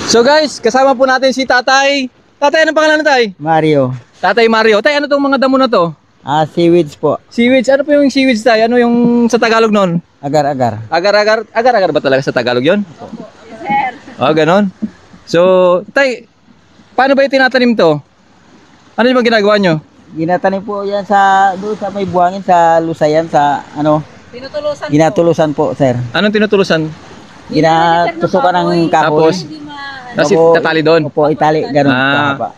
So guys, kasama po natin si Tatay. Tatay, anong pangalan na tay? Mario. Tatay Mario. Tay, ano tong mga damo na to? Seaweeds po. Seaweeds. Ano po yung seaweeds tay? Ano yung sa Tagalog nun? Agar-agar. Agar-agar ba talaga sa Tagalog yun? Opo. Sir. Oh, ganon. So, tay, paano ba itinatanim to? Ano yung ginagawa nyo? Ginatanim po yan doon sa may buhangin sa Lusayan Tinutulusan ginatulusan po, sir. Anong tinutulusan? Ginatusukan ng kahoy. Tapos, kasi tatali doon. Opo, itali, ganun po haba.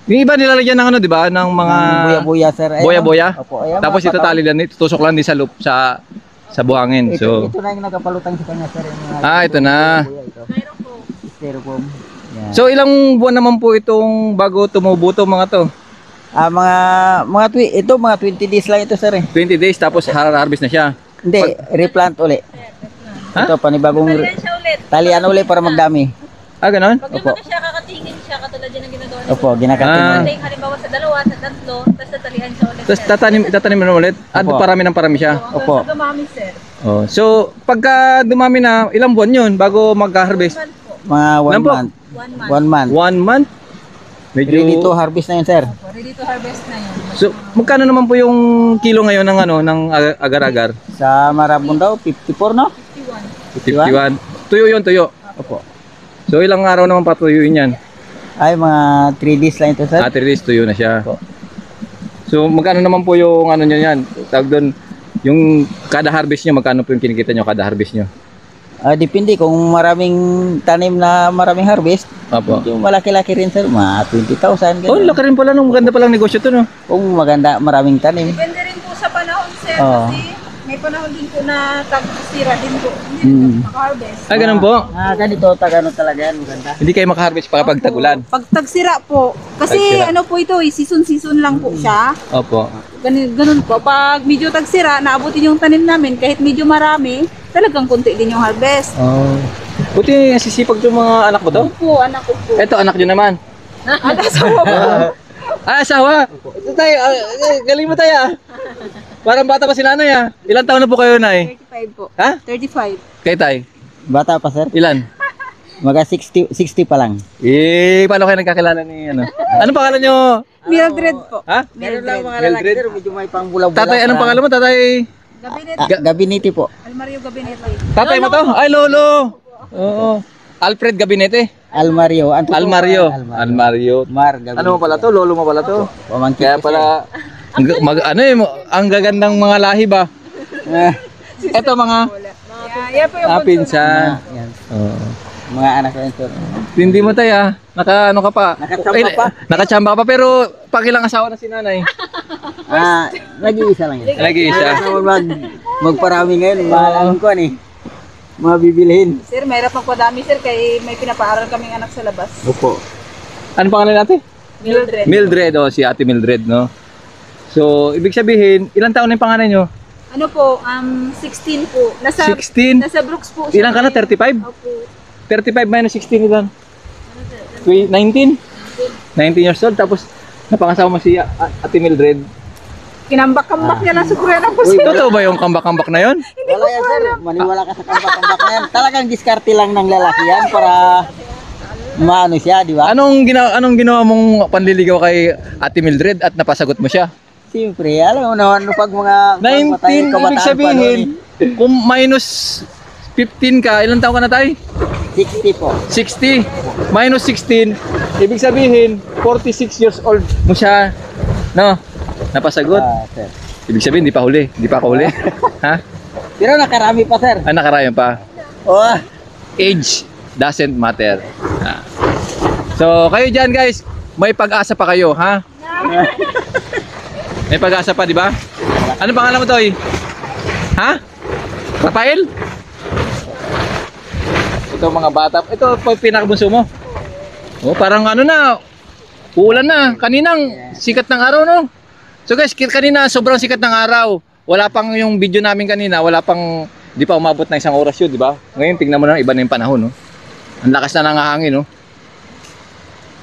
Yung iba nilalagyan ng ano, di ba? Ng mga Buya-buya, sir. Ayun, boya-boya. Opo, ayan, Tapos itatali lang, tutusok lang din sa loop sa buhangin. Ito na yung nagapalutang sa kanya, sir. Ito na. Styrofoam. Yan. So ilang buwan naman po itong bago tumubo to mga to? Mga 20 days lang ito, sir. 20 days tapos harvest na siya. Hindi, replant uli. Ha? Ito, panibagong talian uli para magdami. Ganon? Pag lumaki siya, kakatingin siya, katulad yan ang ginagawa niya. Opo, ginakatingin. Halimbawa sa dalawa, sa tatlo, tapos tatalian siya ulit. Tapos tatanim na ulit? Opo. Parami ng parami siya? Opo. Sa dumami, sir. Oh, so pagka dumami na, ilang buwan yun bago mag-harvest? Mga 1 Ilan po? month. 1 month. 1 month. 1 month? Medyo... Ready to harvest na yun, sir. Ready to harvest na yun. So magkano naman po yung kilo ngayon ng ano ng agar-agar? Sa Marabon daw, 54, no? 51. Tuyo yun, tuyo. Opo. So ilang araw naman patuyuin yan? Ay, mga 3 days lang ito, sir. 3 days tuyo na siya. Opo. So magkano naman po yung ano niya yan? Tawag doon, yung kada harvest niyo, magkano po yung kinikita niyo kada harvest niyo? Depende kung maraming tanim na maraming harvest. Opo. Yung malaki-laki rin, sir. Mga 20,000. Oh, ganun. laki rin pala nung maganda palang negosyo to, no? Kung maganda, maraming tanim. Depende rin po sa panahon, sir. Oo. Kasi may panahon din po na tag-sira din po. Hindi Hmm. maka-harvest. Ay, ganun po. Ganito, tagano talaga yan. Maganda. Hindi kayo makaharvest pa kapag tagulan. Pag tagsira po. Kasi Tagsira. ano po ito, season-season lang po siya. Opo. Ganun po. Pag medyo tagsira, naabutin yung tanim namin, kahit medyo marami, talagang konti din yung harvest. Oh. Buti nasisipag yung mga anak mo to? Opo, anak ko po. Eto, anak nyo naman. Asawa po. Asawa. Ito tayo, galing mo tayo ah. Parang bata pa si nanay ah. Ilan taon na po kayo, nay? 35 po. Ha? 35. Kay tay? Bata pa, sir. Ilan? Mga 60 pa lang. Paano kayo nagkakilala ni ano? Anong pangalan nyo? Mildred po. Ha? Meron lang mga lalaki, lalaki, sir. Medyo may pang-bulaw-bulaw. Tatay, anong pangalan mo, tatay? Gabinete. Gabinete po. Almario Gabinete. Tatay mo to? Ay, lolo. Oo. Alfred Gabinete. Almario. Almario. Almario. Mar, Gabinete. Ano mo pala to? Lolo mo pala to? Pamangkin Kaya ko pala, ang gagandang mga lahi ba? siya. Ito mga Yan po yung pinsan. Yan. Oo. Mga anak ko yun, sir. Hindi mo tayo ah. Ano ka pa? Nakachamba pa. Nakachamba pa pero pakilang asawa na si nanay. Nag-iisa lang yan. Nag-iisa. Magparami ngayon. Mahalang ko ano eh. Mga bibilhin. Sir, mahirap magpadami sir kay may pinapaaral kaming anak sa labas. Opo. Ano pangalan natin? Mildred. Mildred, si Ate Mildred, no? So, ibig sabihin, ilang taon na yung pangalan nyo? Ano po, 16 po. 16? Nasa Brooks po siya. Ilang ka na? 35? Opo. 35 minus 16 ilan? 19? 19 years old, tapos napangasawa mo si Ate Mildred. Kinambak-kambak niya lang sa Korean po Uy, sir. totoo ba yung kambak-kambak na yon? Wala yan, sir. Maniwala ka sa kambak-kambak na yan. Talagang diskarte lang ng lalaki yan para maano siya, di ba? Anong ginawa mong panliligaw kay Ate Mildred at napasagot mo siya? Siyempre, alam mo naman, pag mga 19, ibig sabihin, kung minus 15 ka, ilang taon ka na tayo? 60 po. 60. Minus 16, ibig sabihin, 46 years old mo siya, no? Napasagot. Sir. Ibig sabihin, hindi pa huli. Hindi pa ako huli. Ha? Pero nakarami pa, sir. Nakarayan pa. Oh, Age doesn't matter. Ah. So, kayo dyan guys, may pag-asa pa kayo, ha? May pag-asa pa, di ba? Ano pangalan mo, Toy? Ha? Rafael? Ito mga bata. Ito po yung pinakabunso mo. Oh, parang ano na, uulan na. Kaninang sikat ng araw, no? So guys, kanina sobrang sikat ng araw. Wala pang yung video namin kanina, wala pang, di pa umabot na 1 oras yun, di ba? Ngayon, tingnan mo na, iba na yung panahon, no? Ang lakas na ng hangin, no?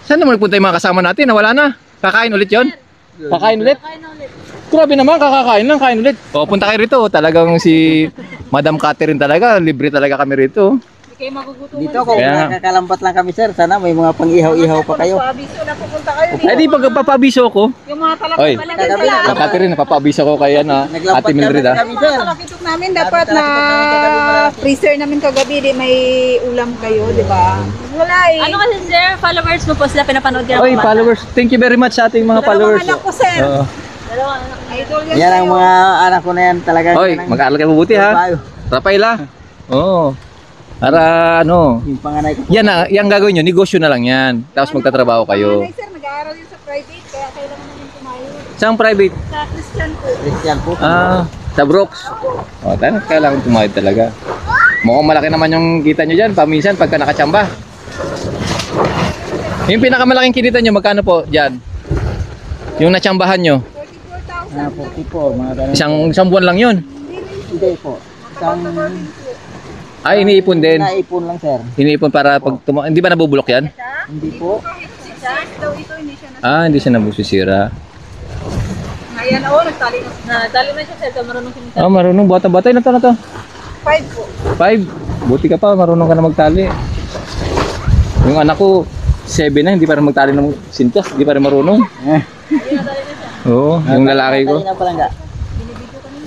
Saan naman nagpunta yung mga kasama natin? Wala na. Kakain ulit yon? Kakain ulit? Grabe naman, kain ulit. O, punta kayo rito. Talagang si Madam Catherine talaga, libre talaga kami rito. Kayo magugutuman. Dito kung Kaya nga. nakakalambat lang kami sir, sana may mga pang-ihaw-ihaw pa kayo. Abiso na pupunta kayo dito. Ay, di pagpapabiso ko. Yung mga Oy. talakit malaki Kagabi sila. na- Kapati rin, napapabiso ko kay ano, Naglambat Ate Mildred ah. kami Yung sir. mga talakitok namin dapat na Dami talakitok namin kagabi malaki. freezer namin kagabi, di may ulam kayo, di ba? Wala eh. Ano kasi sir, followers mo po sila pinapanood ka Oy, followers. Thank you very much sa ating mga followers. Dalawang anak ko, sir. Oo. Idol yan Yan ang sa'yo. mga anak ko na yan talaga. Oy, mag-aaral ka mabuti ha. Rafael ha. Oo. Para ano, Yung panganay ko. yan na, yung gagawin nyo, negosyo na lang yan. Tapos magtatrabaho kayo. Panganay, sir, nag-aaral yun sa private, kaya kailangan namin tumayo. Saan private? Sa Christian po. Christian po. Sa Brooks. O, tayo kailangan tumayad talaga. Mukhang malaki naman yung kita nyo dyan, paminsan pagka nakachamba. Yung pinakamalaking kinita nyo, magkano po dyan? Yung natsambahan nyo? 44,000. 44, mga ganun. Isang buwan lang yun. Hindi po. Isang Ay, iniipon din. naipon lang sir. Iniipon para pag hindi ba nabubulok yan? Hindi po. Size daw ito, hindi siya na. Hindi siya nabusisira. Ngayon, oo, nagtali na. Nadali na siya sir, so marunong siya. Marunong. Bata-bata. Ilan taon na to? 5 po. 5. Buti ka pa, marunong ka na magtali. Yung anak ko, 7 na, hindi pa rin magtali ng sintas. Hindi pa rin marunong. Oo, yung lalaki ko. Kanina pa lang ga.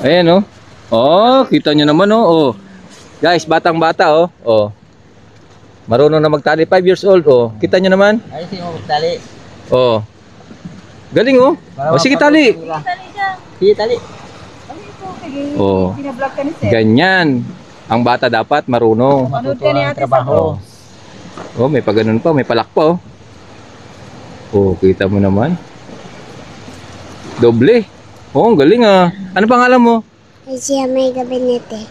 Ayan oh. Oh, kita nyo naman oh. Oh. Guys, batang-bata oh. Oh. Marunong na magtali, 5 years old oh. Kita nyo naman. Ayusin mo magtali. Oh. Galing oh. Oh, sige tali. Sige tali. Oh. Pinablog ka ni sir. Ganyan. Ang bata dapat marunong. Manood ka ni ate sa trabaho. Oh, may paganon pa, may palak pa oh. Oh, kita mo naman. Doble. Oh, ang galing ah. Ano pangalan mo? Ay siya may gabinete.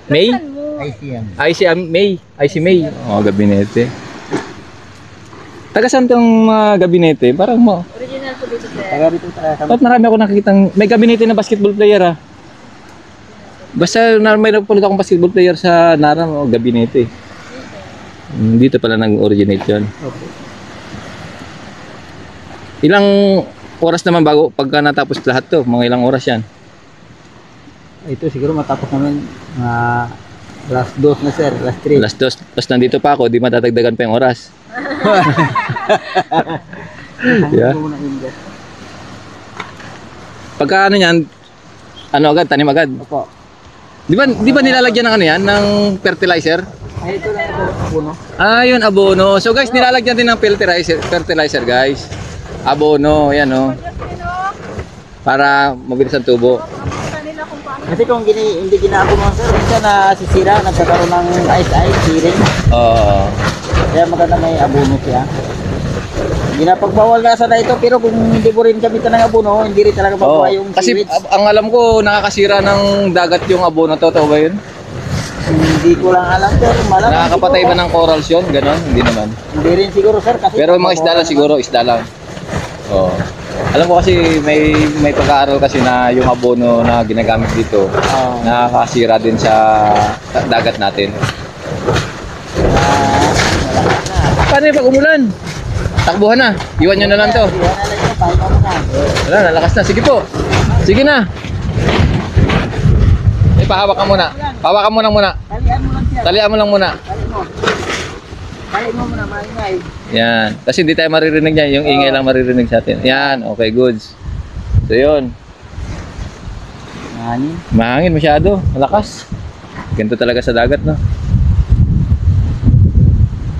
May? Ay siya. Ay si May. Ay si May. Oh, gabinete. Taga saan tong mga gabinete? Parang mo. Original po dito sir. Taga rito taga kami. Ba't marami ako nakikitang may gabinete na basketball player ah. Basta may napulot akong basketball player sa Naram o gabinete. Dito pala nag-originate yun. Ilang oras naman bago pagka natapos lahat to? Mga ilang oras yan? Ito siguro matapos namin last 2 na sir, last 3. Alas 2, tapos nandito pa ako, di matatagdagan pa yung oras. Yeah. Pagka ano yan, ano agad, tanim agad. Opo. Di ba nilalagyan ng ano yan, ng fertilizer? Ay ito lang ito, puno. Yun, abono. So guys, nilalagyan din ng fertilizer guys. Abono, yan oh. Para mabilis ang tubo. Kasi kung hindi ginaapo mo sir, minsan nasisira, nagkakaroon ng ice, hearing. Oo. Kaya maganda may abono siya. Ginapagbawal nga sana ito, pero kung hindi mo rin gamitan ng abono, hindi rin talaga Oo. mabuhay yung Kasi seaweeds. ang alam ko, nakakasira ng dagat yung abono. Totoo ba yun? Hindi ko lang alam sir, malamang Nakakapatay ba siguro. ng corals yun? Ganon? Hindi naman. Hindi rin siguro sir, kasi Pero mga isda lang siguro, isda lang. Oo. Alam ko kasi may pag-aaral kasi na yung abono na ginagamit dito, nakakasira din sa dagat natin. Paano yung pag umulan? Takbuhan na. Iwan nyo na lang to. Wala, nalakas na. Sige po. Sige na. Pahawak ka muna. Pahawakan mo lang muna. Talian mo lang siya. Talian mo lang muna. Talian mo muna, maingay. Yan. Kasi hindi tayo maririnig niya. Yung ingay lang maririnig sa atin. Yan. Okay, goods. So, yun. Mahangin. Mahangin masyado. Malakas. Ganito talaga sa dagat, no?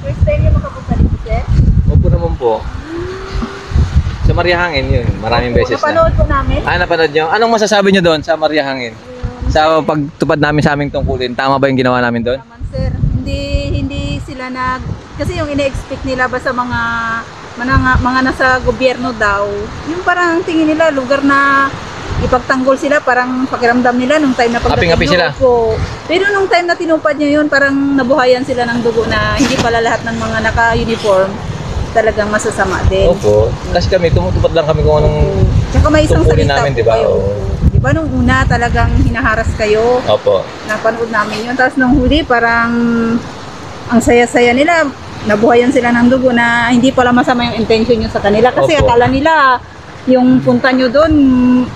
First time yung makapunta dito, sir? Opo naman po. Sa Maria Hangin yun. Maraming beses na. Napanood po namin. Napanood nyo? Anong masasabi nyo doon sa Maria Hangin? Sa pagtupad namin sa aming tungkulin, tama ba yung ginawa namin doon? Naman, sir. Hindi sila kasi yung ine-expect nila ba sa mga nasa gobyerno daw, yung parang tingin nila lugar na ipagtanggol sila, parang pakiramdam nila nung time na Aping-api sila. Po. Pero nung time na tinupad nyo yun, parang nabuhayan sila ng dugo na hindi pala lahat ng mga naka-uniform talagang masasama din. Opo. Kasi kami, tumutupad lang kami kung anong Tsaka may isang tungkulin salita namin, po di ba? kayo. Oo. Di ba nung una talagang hinaharas kayo, Opo. napanood namin yun. Tapos nung huli parang ang saya-saya nila, nabuhayan sila ng dugo na hindi pala masama yung intention nyo sa kanila. Kasi Opo. akala nila yung punta nyo doon,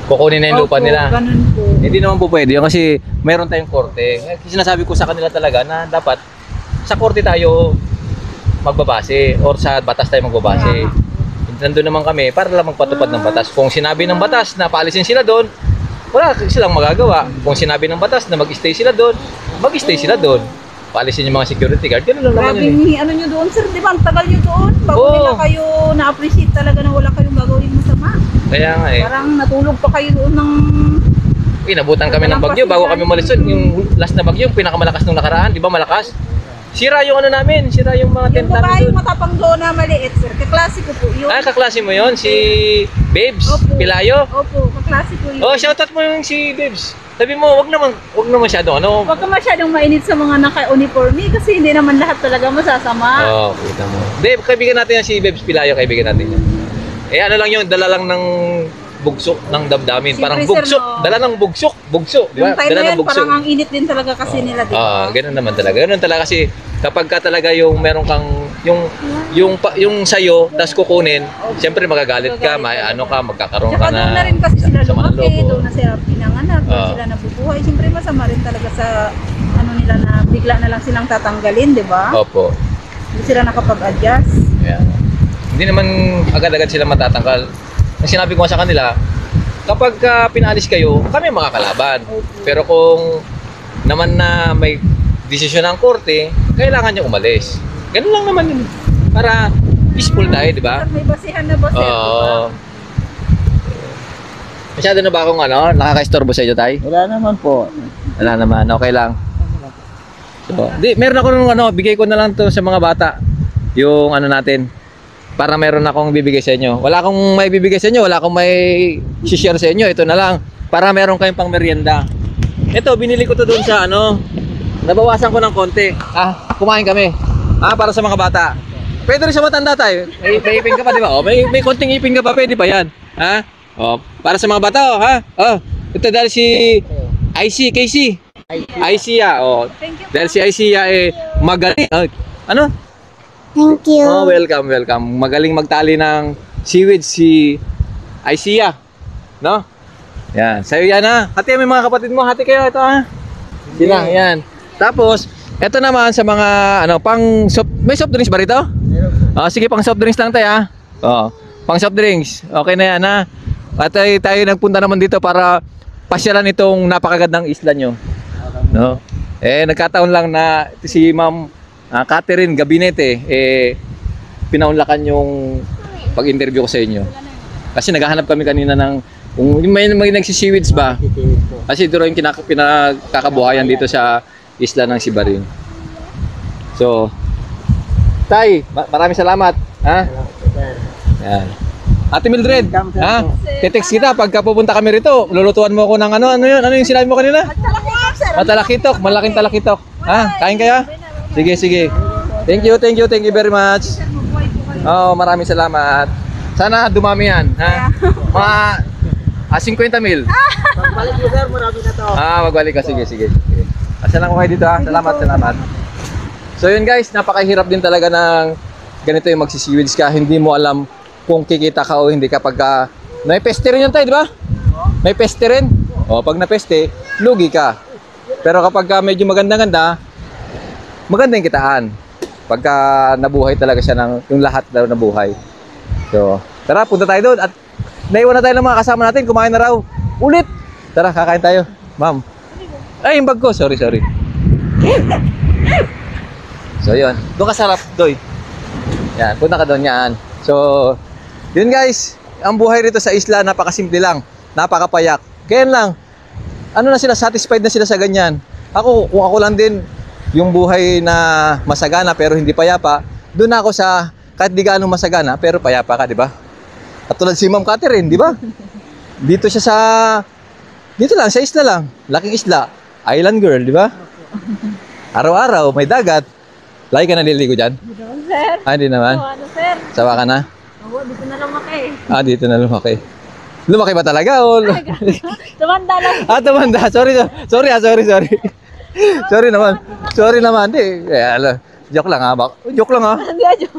Kukunin na yung lupa opo, nila. ganun po. Hindi naman po pwede yun kasi mayroon tayong korte. Kasi sinasabi ko sa kanila talaga na dapat sa korte tayo magbabase or sa batas tayo magbabase. Nandun naman kami para lang magpatupad ng batas. Kung sinabi ng batas na paalisin sila doon, wala silang magagawa. Kung sinabi ng batas na mag-stay sila doon, mag-stay sila doon. Paalisin yung mga security guard. Ganun lang naman yun eh. Ano nyo doon, sir? Di ba? Ang tagal nyo doon. Bago Oo. nila kayo na-appreciate talaga na wala kayong gagawin masama. Kaya nga eh. Parang natulog pa kayo doon ng... Inabutan kami ng bagyo bago kami umalis doon. Yung last na bagyo, yung pinakamalakas nung nakaraan, di ba malakas? Sira yung ano namin, sira yung mga tent Yung namin babaeng doon. matapang doon na maliit, sir. Kaklase ko po yun. Ah, kaklase mo yun, si Babes Opo. Pilayo. Opo, kaklase ko yun. Oh, shoutout mo yung si Babes. Sabi mo, wag naman masyado ano. Huwag ka masyadong mainit sa mga naka-uniforme kasi hindi naman lahat talaga masasama. Oh, kita mo. Dave, kaibigan natin yan si Babes Pilayo, kaibigan natin yan. Eh ano lang yung dala lang ng bugsok ng damdamin. Siyempre, Parang sir, bugsok, no? dala ng bugso, di ba? Yung time Dala na ng yun, bugsok. parang ang init din talaga kasi nila, di ba? Ganun naman talaga. Ganun talaga kasi kapag ka talaga yung meron kang yung sayo tas kukunin, siyempre magagalit ka, may ano ka, magkakaroon ka Tsaka na doon na rin kasi sila sama ng lumaki, loob. doon na sila pinanganak, doon sila nabubuhay. Siyempre masama rin talaga sa ano nila na bigla na lang silang tatanggalin, di ba? Opo. Hindi sila nakapag-adjust. Yeah. Hindi naman agad-agad sila matatanggal. Ang sinabi ko nga sa kanila, kapag pinalis kayo, kami makakalaban. Pero kung naman na may desisyon ng korte, kailangan nyo umalis. Ganun lang naman yun. Para peaceful tayo, di ba? May basihan na ba, sir? di ba? Masyado na ba akong nakaka-istorbo sa inyo, tay? Wala naman po. Wala naman, okay lang. So, meron ako nung bigay ko na lang to sa mga bata. Yung natin. Para meron akong bibigay sa inyo. Wala akong may bibigay sa inyo, wala akong may share sa inyo. Ito na lang. Para meron kayong pang merienda. Ito, binili ko to doon sa nabawasan ko ng konti. Kumain kami. Para sa mga bata. Pwede rin sa matanda tayo. May ipin ka pa, di ba? May konting ipin ka pa, pwede pa yan. Para sa mga bata, ito dahil si Casey. Isia, Thank you. dahil si Isia magaling. Thank you. Welcome. Magaling magtali ng seaweed si Isia. No? Yan, sa'yo yan Hati may mga kapatid mo, hati kayo ito Sila, yan. Tapos, ito naman sa mga may soft drinks ba rito? Sige, pang soft drinks lang tayo pang soft drinks. Okay na yan At tayo nagpunta naman dito para pasyalan itong napakagandang isla nyo. No? Nagkataon lang na si Ma'am Catherine Gabinete pinaunlakan yung pag-interview ko sa inyo. Kasi naghahanap kami kanina ng kung may nagsisiweeds ba. Kasi ito rin pinakakabuhayan dito sa isla ng Sibaring. So, Tay, maraming salamat. Yan. Ate Mildred, tetext kita pagka pupunta kami rito. Lulutuan mo ako ng ano yun? Ano yung sinabi mo kanina? Talakitok, malaking talakitok. Kain kaya? Sige. Thank you very much. Maraming salamat. Sana dumami yan, Mga 50 mil. Pagbalik mo, sir, marami na to. Magbalik ka. Sige. Salamat ko kayo dito, Salamat. So yun guys, napakahirap din talaga ng ganito yung magsisiweeds ka. Hindi mo alam kung kikita ka o hindi kapag may peste rin yan tayo, di ba? May peste rin. Pag napeste, lugi ka. Pero kapag medyo maganda yung kitaan. Pagka nabuhay talaga siya yung lahat daw nabuhay. So, tara, punta tayo doon. At naiwan na tayo ng mga kasama natin. Kumain na raw. Ulit! Tara, kakain tayo. Ma'am. Ay, yung bag ko. Sorry. So, yun. Doon ka sarap, Doy. Yan, punta ka doon. Yan. So, yun guys. Ang buhay rito sa isla, napakasimple lang. Napakapayak. Kaya lang, satisfied na sila sa ganyan. Kung ako lang din, yung buhay na masagana pero hindi payapa, doon ako sa kahit di gaano masagana pero payapa ka, di ba? Katulad si Ma'am Catherine, di ba? Dito lang sa isla lang, laking isla, island girl, di ba? Araw-araw may dagat. Lagi ka naliligo diyan? Sir. Hindi naman. Sir? Sawa ka na? Dito na lumaki. Dito na lumaki. Lumaki ba talaga o? Tumanda lang. Tumanda. Sorry. Sorry naman. Joke lang Joke lang Hindi, joke.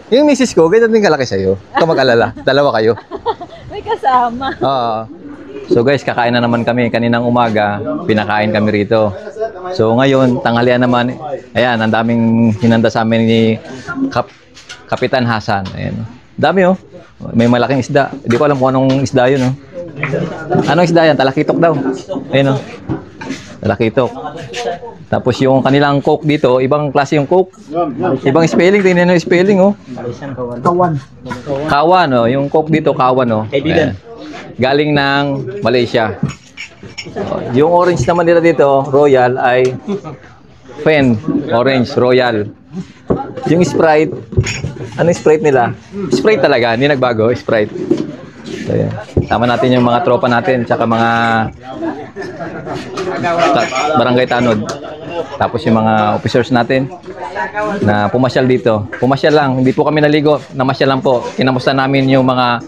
Yung misis ko, ganyan din kalaki sa'yo. Huwag mag-alala. Dalawa kayo. May kasama. So guys, kakain na naman kami. Kaninang umaga, pinakain kami rito. So ngayon, tanghalian naman, ayan, ang daming hinanda sa amin ni Kapitan Hasan. Ayan. Dami oh. May malaking isda. Hindi ko alam kung anong isda yun oh. Anong isda yan? Talakitok daw. Ayan oh. Talakitok. Tapos yung kanilang coke dito, ibang klase yung coke. Ibang spelling, tingnan yung spelling oh. Kawan oh, yung coke dito kawan oh. Ayan. Galing ng Malaysia. Yung orange naman nila dito, Royal ay Fen, orange, Royal. Yung Sprite, ano yung Sprite nila? Sprite talaga, hindi nagbago, Sprite. So, yan. Tama natin yung mga tropa natin, tsaka mga barangay tanod. Tapos yung mga officers natin na pumasyal dito. Pumasyal lang, hindi po kami naligo, namasyal lang po. Kinamusta namin yung mga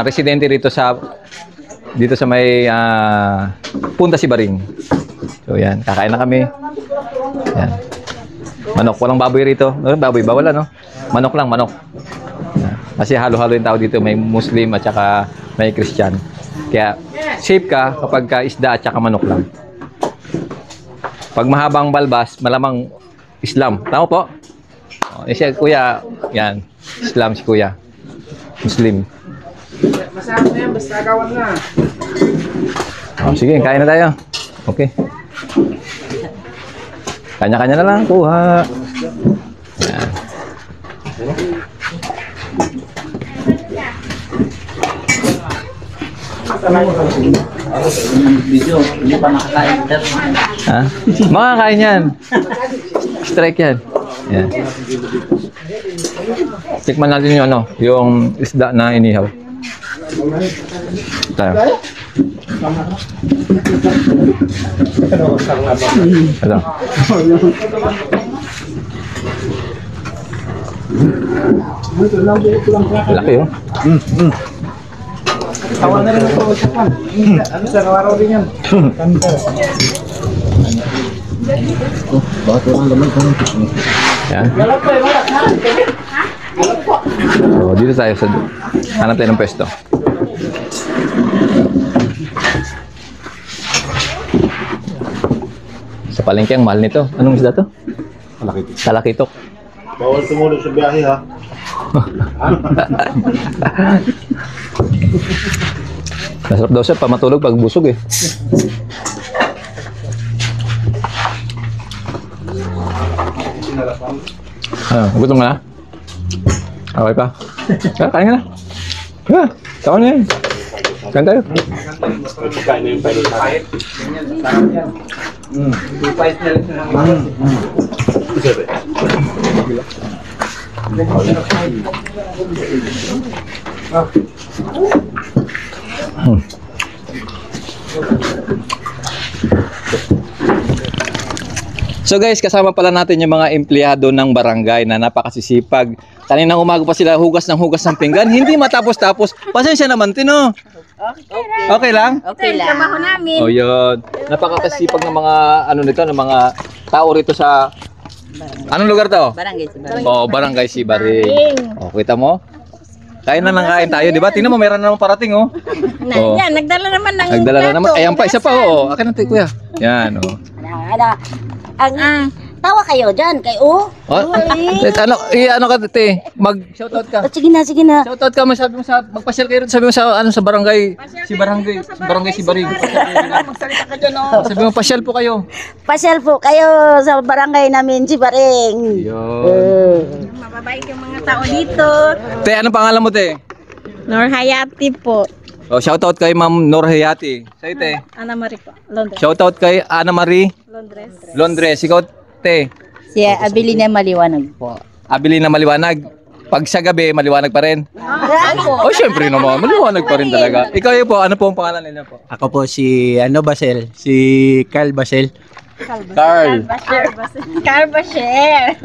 residente rito sa may Punta Sibaring. So yan, kakain na kami. Yan. Manok, walang baboy rito. Baboy ba? Wala, no? Manok lang, manok. Yan. Kasi halo-halo yung tao dito. May Muslim at saka may Christian. Kaya safe ka kapag ka isda at saka manok lang. Pag mahabang balbas, malamang Islam. Tama po? Siya, kuya, yan. Islam si kuya. Muslim. Masama na yan, basta agawan na. Sige, kain na tayo. Okay. Kanya-kanya na lang. Kuha. Yan. Video, hindi pa nakakain. Ha? Makakain yan. Strike yan. Yan. Tikman natin yung yung isda na inihaw. Tayo. Ito. Laki oh. Tawa na rin ito sa pan. Ano sa araw din yan? Kanta. Bakit walang laman ko? Yan. So, dito tayo sa hanap tayo ng pwesto. Sa palengke ang mahal nito. Anong isda to? Talakitok. Talakitok. Bawal tumulog sa biyahe ha. Masarap daw siya pa matulog pag busog eh. Gutom ka na? Okay pa? Kain ka na. Kain na yan. Kain tayo. Kain na yung pwede sa akin. So guys, kasama pala natin yung mga empleyado ng barangay na napakasisipag. Kaninang umaga pa sila hugas ng pinggan, hindi matapos-tapos. Pasensya naman, Tino. Okay lang? Okay lang. Trabaho namin. Oh, yun. Napakasipag ng mga nito, ng mga tao rito sa anong lugar to? Barangay Sibaring. Oh, Barangay Sibaring. Oh, kita mo? Kain na ng kain tayo, di ba? Tingnan mo, meron na namang parating, oh. Oh. Yan, nagdala naman ng Nagdala na naman. Ayan pa, isa pa, oh. Akin natin, kuya. Yan, oh. Ang tawa kayo dyan, kay O. Ano ka, te? Mag-shoutout ka. Sige na, sige na. Shoutout ka, sabi mo sa magpasyal kayo, sabi mo sa sa barangay, barangay Sibaring. Magsalita ka dyan, oh. Sabi mo pasyal po kayo. Pasyal po kayo sa barangay namin, Sibaring. Yun. Mababait yung mga tao dito. Te, anong pangalan mo, te? Nur Hayati po. Oh, shoutout kay Ma'am Nur Hayati. Sa'yo, te. Ana Marie po. Londres. Shoutout kay Ana Marie Londres. Londres. Ikaw, te. Si Abilina Maliwanag po. Abili na maliwanag. Pag sa gabi, maliwanag pa rin. Oh, syempre naman. Maliwanag pa rin talaga. Ikaw yun po, ano po ang pangalan nila po? Ako po si Basel, si Carl Basel. Carl. Carl Basher.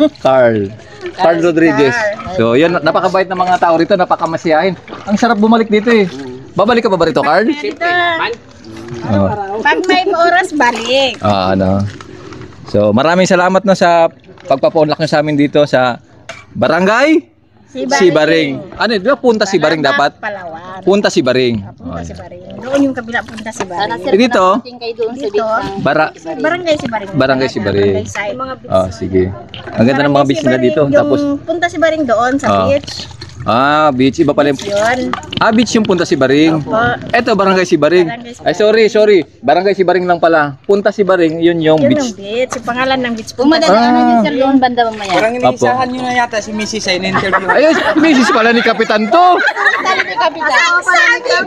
Carl Rodriguez. So, yun, napakabait ng mga tao rito, napakamasiyahin. Ang sarap bumalik dito eh. Babalik ka pa ba rito, Carl? Dito. Oh. Pag may oras, balik. So, maraming salamat no sa pagpapaunlak nyo sa amin dito sa Barangay Sibaring. Ano, di ba punta Sibaring dapat? Palawan. Punta Sibaring. Punta Sibaring. Doon yung kabila punta Sibaring. Dito, Kayo doon sa dito. Barangay Sibaring. Barangay Sibaring. Side. Oh, sige. Ang ganda ng mga beach nila dito. Tapos, Punta Sibaring doon sa beach. beach. Iba pala yung... Yun. beach yung punta Sibaring. Eto, Barangay Sibaring. Barangay Sibaring. Ay, sorry. Barangay Sibaring lang pala. Punta Sibaring, yun yung Yun beach. yung beach. Yung pangalan ng beach. Pumadadaanan din sir doon banda mamaya. Parang Apo. iniisahan nyo na yata si Mrs. sa in-interview. Ayun, misis pala ni Kapitan to.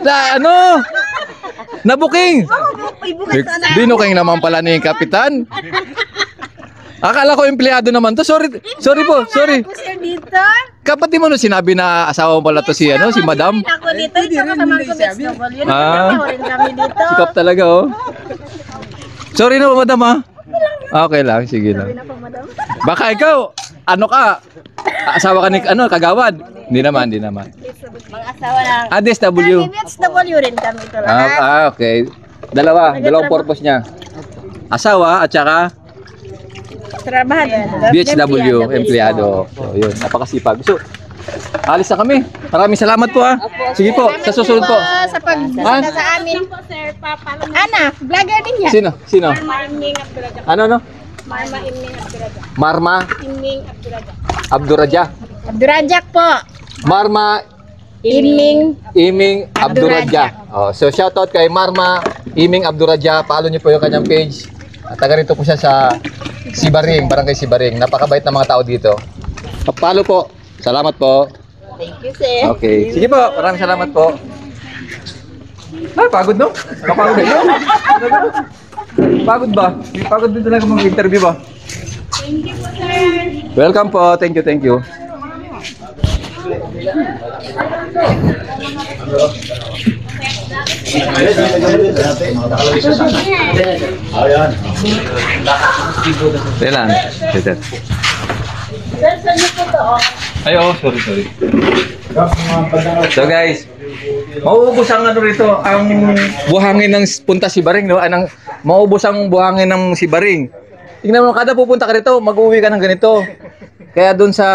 Na ano? Na booking. Binuking naman pala ni Kapitan. Akala ko empleyado naman to. Sorry po. Sorry. Sir dito. Kapatid mo no sinabi na asawa mo pala to si ano, si Madam. Ako dito. Ito kasama ko beach novel. Yun Ah. ang rin kami dito. Sikap talaga oh. Sorry na Madam ha. Okay lang, sige lang. Baka ikaw, ano ka? Asawa ka ni ano, kagawad? Hindi naman. Mga asawa ng... DSW. DSW rin kami ito lahat. Okay. Dalawang purpose niya. Asawa at saka Trabahan. DSW, empleyado. So, yun, napakasipag. So, alis na kami. Maraming salamat po ha. Sige po, sa susunod po. Sa pagbisita sa amin. Ana, vlogger din yan. Sino? Ano? Marma Imning Abduraja. Marma Imning Abduraja. Abduraja. Abdurajak po. Marma Iming Abduraja. Oh, so shoutout kay Marma Iming Abduraja. Follow niyo po yung kanyang page. At taga rito po siya sa Sibaring, Barangay Sibaring. Napakabait na mga tao dito. Follow po. Salamat po. Thank you, sir. Okay. Sige po. Maraming salamat po. Pagod no? Kapagod no? Pagod ba? Pagod din talaga mag-interview ba? Thank you po, sir. Welcome po. Thank you. Kailan? Peter. Ay, sorry. So guys, mauubos ang ano rito, ang buhangin ng punta Sibaring, no? Mauubos ang buhangin ng Sibaring. Tingnan mo, kada pupunta ka rito, mag-uwi ka ng ganito. Kaya doon sa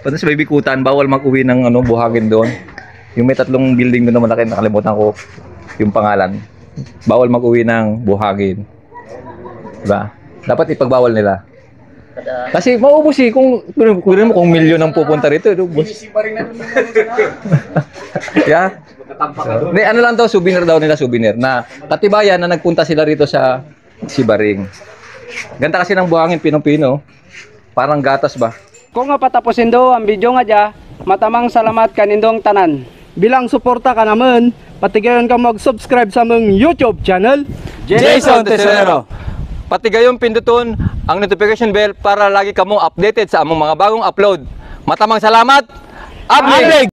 Baybikutan, bawal mag-uwi ng buhangin doon. Yung may 3 building doon na malaki, nakalimutan ko yung pangalan. Bawal mag-uwi ng buhangin. Diba? Dapat ipagbawal nila. Kasi maubos kung milyon ang pupunta rito, ubos. Yeah. So, ano lang daw, souvenir na katibayan na nagpunta sila rito sa Sibaring. Ganda kasi ng buhangin Pinong-Pino. Parang gatas ba? Kung nga patapusin do ang video nga dya, matamang salamat kanindong tanan. Bilang suporta ka naman, patigayon ka mag-subscribe sa mong YouTube channel, Jason Tesorero. Pati gayong pinduton ang notification bell para lagi kamo updated sa among mga bagong upload. Matamang salamat. Upgrade!